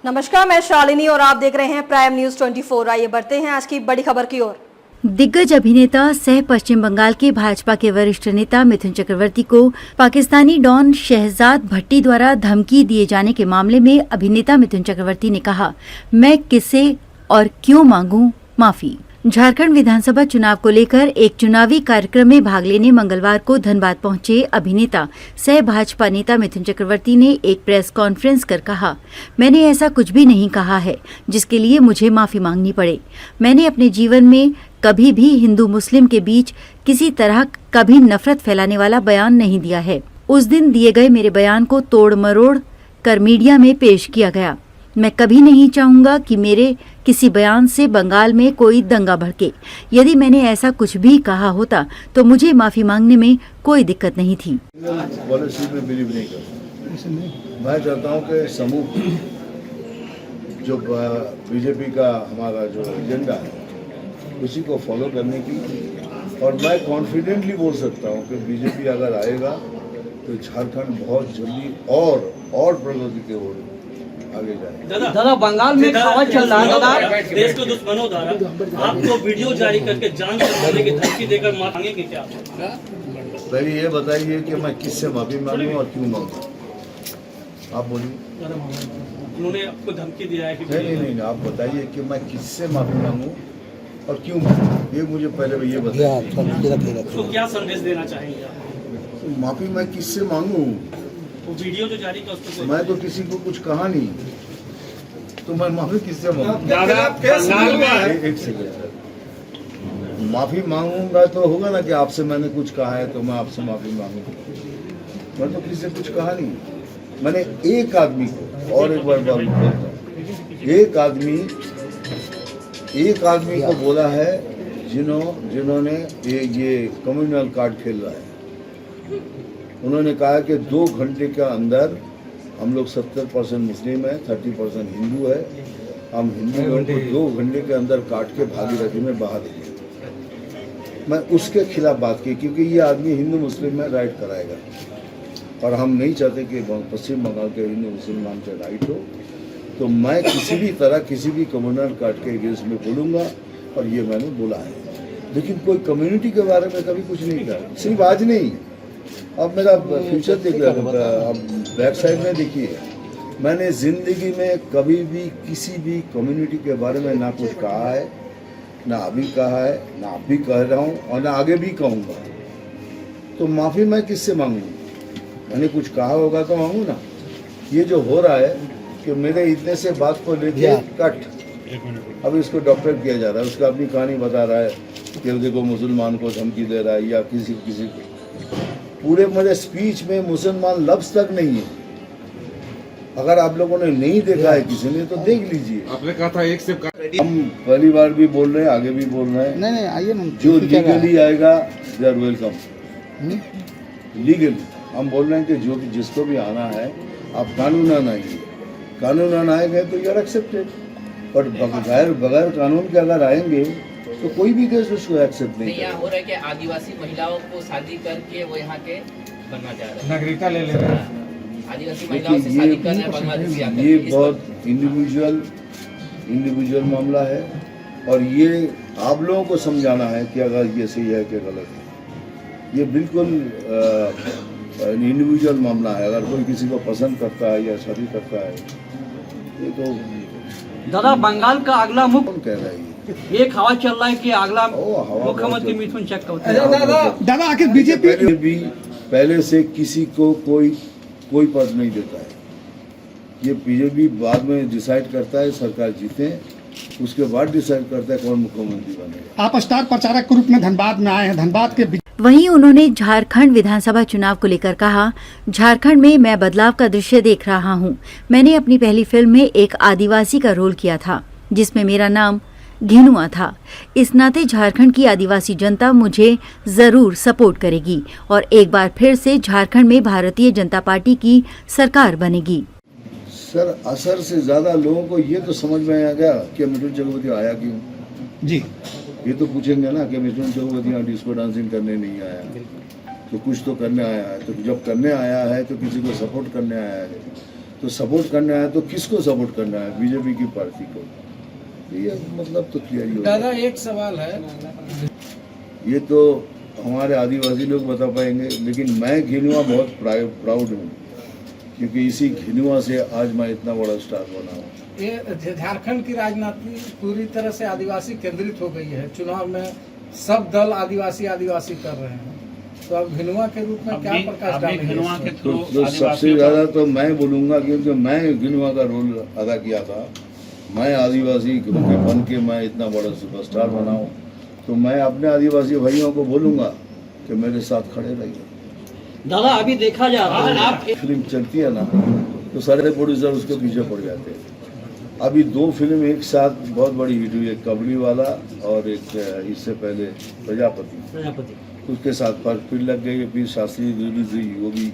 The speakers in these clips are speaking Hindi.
नमस्कार, मैं शालिनी और आप देख रहे हैं प्राइम न्यूज 24। आइए बढ़ते हैं आज की बड़ी खबर की ओर। दिग्गज अभिनेता सह पश्चिम बंगाल के भाजपा के वरिष्ठ नेता मिथुन चक्रवर्ती को पाकिस्तानी डॉन शहजाद भट्टी द्वारा धमकी दिए जाने के मामले में अभिनेता मिथुन चक्रवर्ती ने कहा, मैं किससे और क्यों मांगूं माफी। झारखंड विधानसभा चुनाव को लेकर एक चुनावी कार्यक्रम में भाग लेने मंगलवार को धनबाद पहुंचे अभिनेता सह भाजपा नेता मिथुन चक्रवर्ती ने एक प्रेस कॉन्फ्रेंस कर कहा, मैंने ऐसा कुछ भी नहीं कहा है जिसके लिए मुझे माफी मांगनी पड़े। मैंने अपने जीवन में कभी भी हिंदू मुस्लिम के बीच किसी तरह कभी नफरत फैलाने वाला बयान नहीं दिया है। उस दिन दिए गए मेरे बयान को तोड़ मरोड़ कर मीडिया में पेश किया गया। मैं कभी नहीं चाहूंगा कि मेरे किसी बयान से बंगाल में कोई दंगा भड़के। यदि मैंने ऐसा कुछ भी कहा होता तो मुझे माफी मांगने में कोई दिक्कत नहीं थी। पॉलिसी में बिलीव नहीं करता। मैं चाहता हूं कि समूह जो बीजेपी का हमारा जो एजेंडा है उसी को फॉलो करने की, और मैं कॉन्फिडेंटली बोल सकता हूं कि बीजेपी अगर आएगा तो झारखंड बहुत जल्दी और प्रगति की ओर आगे जाएगा। दादा बंगाल में खबर चल रहा है दादा, देश के दुश्मनों द्वारा आपको वीडियो जारी करके जान से मारने की धमकी देकर मांगेंगे क्या? पहले ये बताइए कि मैं किससे माफी मांगूं और क्यों मांगूं, आप बोलिए। उन्होंने आपको धमकी दिया है कि नहीं, आप बताइए कि मैं किससे माफी मांगूं और क्यों मांगूं, ये मुझे पहले ये बताइए। तो क्या संदेश देना चाहेंगे आप? तो माफी मैं किससे मांगूं? वो वीडियो जो जारी कर उसको मैं तो किसी को कुछ कहा नहीं, तो मैं माफी किससे मांगूं? एक सेकंड सर, माफी मांगूंगा तो होगा ना कि आपसे मैंने कुछ कहा है तो मैं आपसे माफी मांगूंगा। मैं तो किसी से कुछ कहा नहीं। मैंने एक आदमी को, और एक बार बोलता हूँ, एक आदमी को बोला है जिन्होंने ये कम्युनल कार्ड खेल रहा है। उन्होंने कहा कि 2 घंटे के अंदर हम लोग 70% मुस्लिम है, 30% हिंदू है, हम हिंदू लोगों को 2 घंटे के अंदर काट के भागीरथी में बहा देंगे। मैं उसके खिलाफ बात की, क्योंकि ये आदमी हिंदू मुस्लिम में राइट कराएगा और हम नहीं चाहते कि पश्चिम बंगाल के हिंदू मुस्लिम नाम से राइट हो। तो मैं किसी भी तरह किसी भी कम्युनल कार्ड के अगेंस्ट में बोलूँगा, और ये मैंने बोला है। लेकिन कोई कम्युनिटी के बारे में कभी कुछ नहीं कहा, सिर्फ आज नहीं। अब मेरा फ्यूचर देख रहा है, अब बैक साइड में देखिए, मैंने ज़िंदगी में कभी भी किसी भी कम्युनिटी के बारे में ना कुछ कहा है, ना अभी कहा है, ना अभी कह रहा हूँ और ना आगे भी कहूँगा। तो माफ़ी मैं किससे मांगूँ? मैंने कुछ कहा होगा तो मांगू ना। ये जो हो रहा है कि मेरे इतने से बात को लेके कट, अब इसको डॉक्टर किया जा रहा है, उसका अपनी कहानी बता रहा है कि देखो मुसलमान को धमकी दे रहा है या किसी को। पूरे मेरे स्पीच में मुसलमान लफ्ज तक नहीं है। अगर आप लोगों ने नहीं देखा है किसी ने तो देख लीजिए। आपने कहा था एक से हम पहली बार भी बोल रहे हैं, आगे भी बोल रहे हैं। नहीं आइए ना, जो लीगली आएगा दे आर वेलकम। लीगली हम बोल रहे हैं कि जो जिसको भी आना है, आप कानूनन आइए। कानूनन आएंगे तो यू आर एक्सेप्टेड, बट बगैर कानून के अगर आएंगे तो कोई भी केस उसको एक्सेप्ट नहीं। यहाँ हो रहा है कि आदिवासी महिलाओं को शादी करके वो यहाँ के बनना चाह रहे हैं, नागरिकता ले रहे हैं। आदिवासी महिलाओं से शादी कर रहे हैं बांग्लादेशी आकर। ये बहुत इंडिविजुअल मामला है, और ये आप लोगों को समझाना है कि अगर ये सही है कि गलत है। ये बिल्कुल इंडिविजुअल मामला है। अगर कोई किसी को पसंद करता है या शादी करता है, ये तो दादा बंगाल का अगला कौन कह रहा है? एक हवा चल रहा है कि अगला हवा मुख्यमंत्री बहुत मिथुन चक्रवर्ती। दादा आखिर बीजेपी भी पहले से किसी को कोई पद नहीं देता है। ये बीजेपी बाद में डिसाइड करता है, सरकार जीते उसके बाद डिसाइड करता है कौन मुख्यमंत्री बनेगा। आप स्टार प्रचारक के रूप में धनबाद में आए हैं, धनबाद के वहीं उन्होंने झारखंड विधानसभा चुनाव को लेकर कहा, झारखंड में मैं बदलाव का दृश्य देख रहा हूं। मैंने अपनी पहली फिल्म में एक आदिवासी का रोल किया था जिसमें मेरा नाम घेनुआ था। इस नाते झारखंड की आदिवासी जनता मुझे जरूर सपोर्ट करेगी और एक बार फिर से झारखंड में भारतीय जनता पार्टी की सरकार बनेगी। सर, असर से ज्यादा लोगों को ये तो समझ में आ गया कि मिथुन चक्रवर्ती आया क्यों। जी ये तो पूछेंगे ना कि मिथुन चक्रवर्ती यहाँ डिस्को डांसिंग करने नहीं आया, तो कुछ तो करने आया है। तो जब करने आया है तो किसी को सपोर्ट करने आया है। तो सपोर्ट करना है तो किसको सपोर्ट करना है? बीजेपी की पार्टी को। ये मतलब तो क्लियर ही दादा होगा। एक सवाल है, ये तो हमारे आदिवासी लोग बता पाएंगे, लेकिन मैं घिनुआ बहुत प्राउड हूँ, क्योंकि इसी घिनुआ से आज मैं इतना बड़ा स्टार बना हूँ। ये झारखंड की राजनीति पूरी तरह से आदिवासी केंद्रित हो गई है। चुनाव में सब दल आदिवासी आदिवासी कर रहे हैं, तो अब घिनुआ के रूप में क्या प्रकाश डालेंगे? तो सबसे ज़्यादा तो मैं बोलूँगा, क्योंकि मैं घिनुआ का रोल अदा किया था। मैं आदिवासी के बन के मैं इतना बड़ा सुपरस्टार बना हूँ, तो मैं अपने आदिवासी भाइयों को बोलूँगा कि मेरे साथ खड़े रहिए। दादा अभी देखा जा रहा है आप फिल्म चलती है ना, तो सारे प्रोड्यूसर उसके पीछे पड़ जाते हैं। अभी 2 फिल्म एक साथ बहुत बड़ी हिट हुई है, कबड्डी वाला और एक इससे पहले प्रजापति। उसके साथ फर्क फिर लग गई, फिर शास्त्री रिलीज हुई, वो भी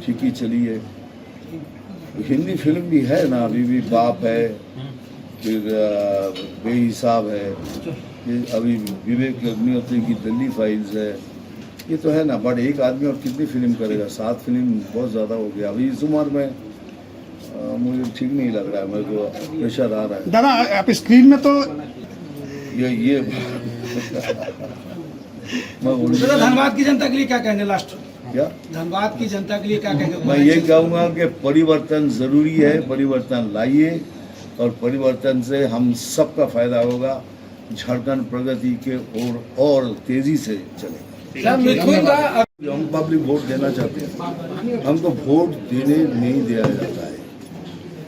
ठीक ही चली है। हिंदी फिल्म भी है ना, अभी भी बाप है, फिर बेहिसाब है, ये अभी विवेक अग्निहोत्री की दिल्ली फाइल्स है, ये तो है ना। बट एक आदमी और कितनी फिल्म करेगा? 7 फिल्म बहुत ज़्यादा हो गया अभी इस उम्र में। मुझे ठीक नहीं लग रहा है, मेरे को प्रेशर आ रहा है। दादा आप स्क्रीन में तो ये मैं बोलूँगा धनबाद की जनता के लिए क्या कहेंगे? लास्ट क्या धनबाद की जनता के लिए क्या कहेंगे? मैं ये कहूँगा कि परिवर्तन ज़रूरी है, परिवर्तन लाइए, और परिवर्तन से हम सबका फायदा होगा। झारखंड प्रगति के और तेजी से चलेगा। हम पब्लिक वोट देना चाहते हैं, हमको वोट देने नहीं दिया जाता है।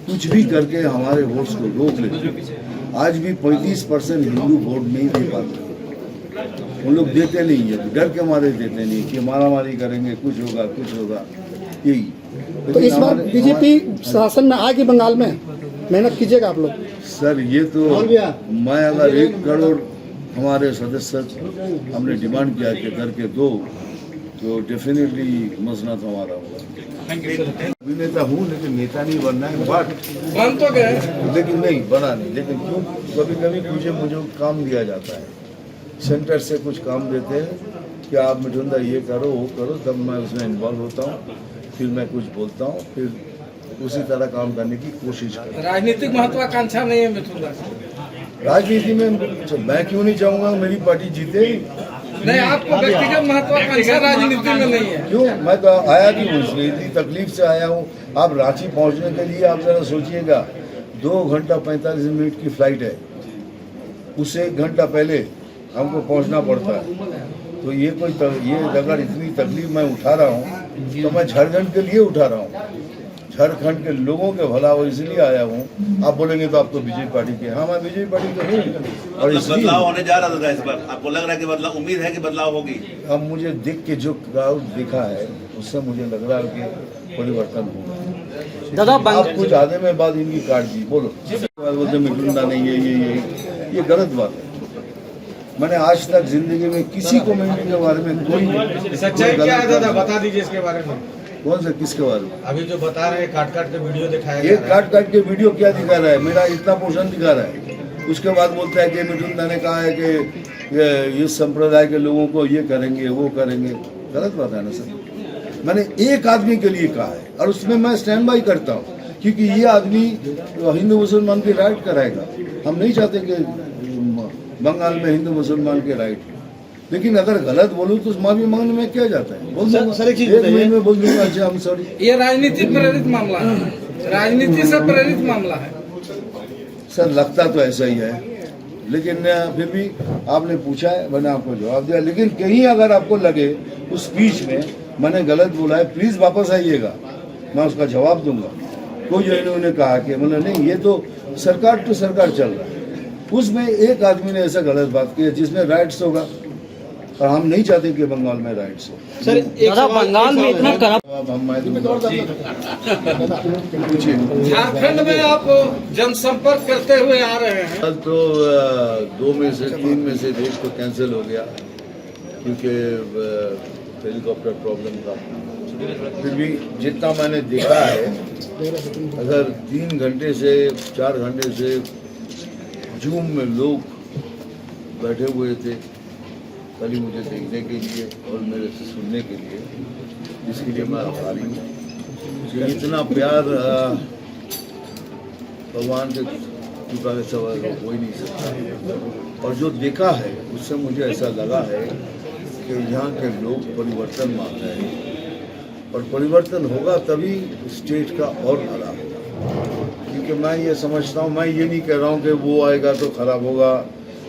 कुछ भी करके हमारे वोट्स को रोक लेते हैं। आज भी 35% हिंदू वोट नहीं दे पाते, उन लोग देते नहीं है, डर के मारे देते नहीं कि मारामारी करेंगे, कुछ होगा यही। तो इस बार बीजेपी शासन में आएगी बंगाल में, मेहनत कीजिएगा आप लोग। सर ये तो मैं अगर 1 करोड़ हमारे सदस्य हमने डिमांड किया कि करके दो, तो डेफिनेटली मसनद हमारा होगा। अभिनेता हूँ लेकिन नेता नहीं बनना है, बन तो गए, लेकिन नहीं बना नहीं। लेकिन क्यों कभी मुझे काम दिया जाता है, सेंटर से कुछ काम देते हैं कि आप मिठुंदा ये करो वो करो, तब मैं उसमें इन्वॉल्व होता हूँ, फिर मैं कुछ बोलता हूँ, फिर उसी तरह काम करने की कोशिश करता हूँ। राजनीतिक महत्वाकांक्षा नहीं है मिथुन? राजनीति में मैं क्यों नहीं चाहूँगा मेरी पार्टी जीते? नहीं, आपको व्यक्तिगत महत्वाकांक्षा राजनीति में नहीं है? क्यों? मैं तो आया क्यों? इसलिए इतनी तकलीफ से आया हूँ। आप रांची पहुँचने के लिए आप जरा सोचिएगा, 2 घंटा 45 मिनट की फ्लाइट है, उससे 1 घंटा पहले हमको पहुँचना पड़ता है। तो ये अगर इतनी तकलीफ मैं उठा रहा हूँ, तो मैं झारखंड के लिए उठा रहा हूँ, झारखंड के लोगों के भला हो, इसलिए आया हूँ। आप बोलेंगे तो आप तो बीजेपी पार्टी के। हाँ, मैं बीजेपी पार्टी के हूँ, और इसलिए बदलाव होने जा रहा था इस बार। आपको लग रहा है कि बदलाव, उम्मीद है कि बदलाव होगी? अब मुझे देख के जो क्राउड दिखा है, उससे मुझे लग रहा है कि परिवर्तन होगा। दादा आप कुछ आधे में बाद इनकी काट दी, बोलो बोलते मिठुंदा नहीं है, ये गलत बात है। मैंने आज तक जिंदगी में किसी को मिलने के बारे में कोई सच्चाई क्या है दादा, बता दीजिए इसके बारे में। कौन सा किसके बारे में? अभी जो बता रहे हैं काट के वीडियो दिखाया ये काट के वीडियो क्या दिखा रहा है? मेरा इतना पोर्शन दिखा रहा है। उसके बाद बोलता है कि मिठुंदा ने कहा है कि इस संप्रदाय के लोगों को ये करेंगे वो करेंगे। गलत बात है ना सर। मैंने एक आदमी के लिए कहा है, और उसमें मैं स्टैंड बाई करता हूँ, क्योंकि ये आदमी हिंदू मुसलमान की राइट कराएगा। हम नहीं चाहते कि बंगाल में हिंदू मुसलमान के राइट, लेकिन अगर गलत बोलूं तो माफी मांगने में क्या जाता है? बोल दूंगा, एक महीने में बोल दूंगा, अच्छा हम सॉरी। ये राजनीति प्रेरित मामला है, राजनीति से प्रेरित मामला है सर। लगता तो ऐसा ही है, लेकिन फिर भी आपने पूछा है, मैंने आपको जवाब दिया। लेकिन कहीं अगर आपको लगे उस स्पीच में मैंने गलत बोला है, प्लीज वापस आइएगा, मैं उसका जवाब दूंगा। कोई जो इन्होंने कहा कि मतलब नहीं, ये तो सरकार टू सरकार चल रहा है, उसमें एक आदमी ने ऐसा गलत बात की है जिसमें राइट्स होगा, और हम नहीं चाहते कि बंगाल में राइट्स हो। सर दादा बंगाल में इतना झारखंड में आप जनसंपर्क करते हुए आ रहे हैं। कल तो 2 में से 3 में से एक तो कैंसिल हो गया, क्योंकि हेलीकॉप्टर प्रॉब्लम था। फिर भी जितना मैंने देखा है, अगर 3 घंटे से 4 घंटे से जूम में लोग बैठे हुए थे कल ही मुझे देखने के लिए और मेरे से सुनने के लिए, जिसके लिए मैं आभारी हूँ। कि इतना प्यार भगवान के कृपा के सवाल हो ही नहीं सकता। और जो देखा है उससे मुझे ऐसा लगा है कि यहाँ के लोग परिवर्तन मांग रहे हैं और परिवर्तन होगा तभी स्टेट का और भला होगा। क्योंकि मैं ये समझता हूँ, मैं ये नहीं कह रहा हूँ कि वो आएगा तो खराब होगा,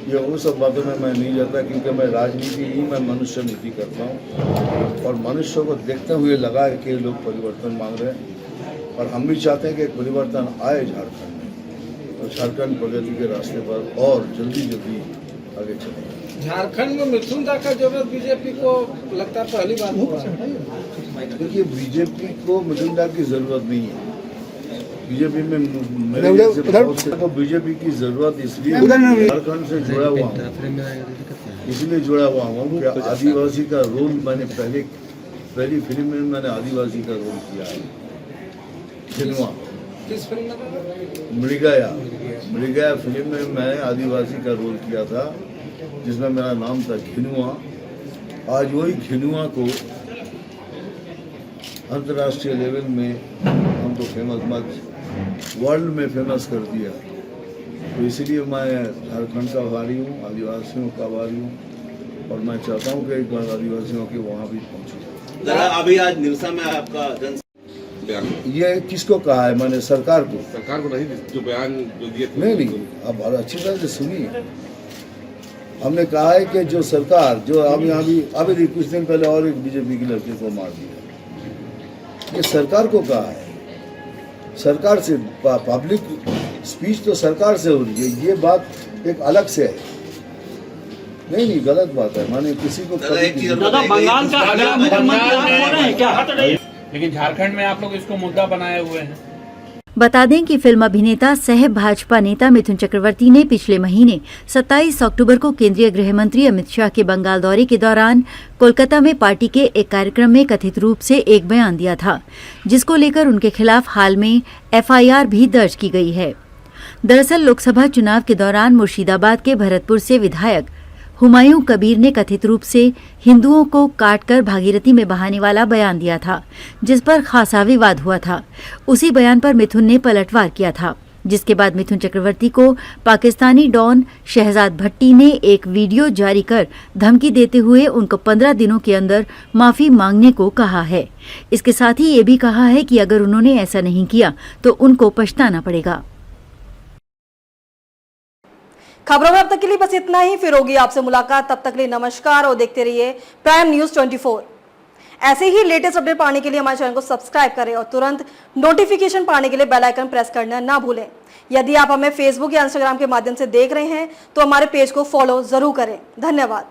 ये उन सब बातों में मैं नहीं जाता, क्योंकि मैं राजनीति नहीं, मैं मनुष्य नीति करता हूँ। और मनुष्य को देखते हुए लगा है कि लोग परिवर्तन मांग रहे हैं और हम भी चाहते हैं कि एक परिवर्तन आए झारखंड में और झारखंड प्रगति के रास्ते पर और जल्दी आगे चले। झारखंड में मिथुन दा का जरूरत बीजेपी को लगता है पहली बार हुआ है। देखिए, बीजेपी को मिथुन दा की जरूरत नहीं है। बीजेपी में मेरे को बीजेपी की जरूरत इसलिए झारखंड से जुड़ा हुआ हूँ, इसलिए जुड़ा हुआ हूँ कि आदिवासी का रोल मैंने पहली फिल्म में मैंने आदिवासी का रोल किया है। खिनुआ, किस फिल्म में? मृगया फिल्म में मैंने आदिवासी का रोल किया था, जिसमें मेरा नाम था खिनुआ। आज वही खिनुआ को अंतर्राष्ट्रीय लेवल में हमको फेमस, मत वर्ल्ड में फेमस कर दिया। तो इसलिए मैं झारखंड का आभारी हूँ, आदिवासियों का आभारी हूँ और मैं चाहता हूँ कि एक बार आदिवासियों के वहाँ भी पहुँचूँ। जरा अभी आज निरसा में आपका ये किसको कहा है? मैंने सरकार को नहीं, जो बयान जो दिए थे नहीं, अब अच्छी तरह से सुनिए। हमने कहा है कि जो सरकार जो अभी कुछ दिन पहले और एक बीजेपी की लड़की को मार दिया, ये सरकार को कहा है। सरकार से पब्लिक स्पीच तो सरकार से हो रही है, ये बात एक अलग से है। नहीं, गलत बात है। मैंने किसी को दादा बंगाल का अगला मुख्यमंत्री आप हो रहे हैं क्या? लेकिन झारखंड में आप लोग इसको मुद्दा बनाए हुए हैं। बता दें कि फिल्म अभिनेता सह भाजपा नेता मिथुन चक्रवर्ती ने पिछले महीने 27 अक्टूबर को केंद्रीय गृह मंत्री अमित शाह के बंगाल दौरे के दौरान कोलकाता में पार्टी के एक कार्यक्रम में कथित रूप से एक बयान दिया था, जिसको लेकर उनके खिलाफ हाल में एफआईआर भी दर्ज की गई है। दरअसल लोकसभा चुनाव के दौरान मुर्शिदाबाद के भरतपुर से विधायक हुमायूं कबीर ने कथित रूप से हिंदुओं को काटकर भागीरथी में बहाने वाला बयान दिया था, जिस पर खासा विवाद हुआ था। उसी बयान पर मिथुन ने पलटवार किया था, जिसके बाद मिथुन चक्रवर्ती को पाकिस्तानी डॉन शहजाद भट्टी ने एक वीडियो जारी कर धमकी देते हुए उनको 15 दिनों के अंदर माफी मांगने को कहा है। इसके साथ ही ये भी कहा है कि अगर उन्होंने ऐसा नहीं किया तो उनको पछताना पड़ेगा। खबरों में अब तक के लिए बस इतना ही। फिर होगी आपसे मुलाकात, तब तक के लिए नमस्कार और देखते रहिए प्राइम न्यूज 24। ऐसे ही लेटेस्ट अपडेट पाने के लिए हमारे चैनल को सब्सक्राइब करें और तुरंत नोटिफिकेशन पाने के लिए बेल आइकन प्रेस करना ना भूलें। यदि आप हमें फेसबुक या इंस्टाग्राम के माध्यम से देख रहे हैं तो हमारे पेज को फॉलो जरूर करें। धन्यवाद।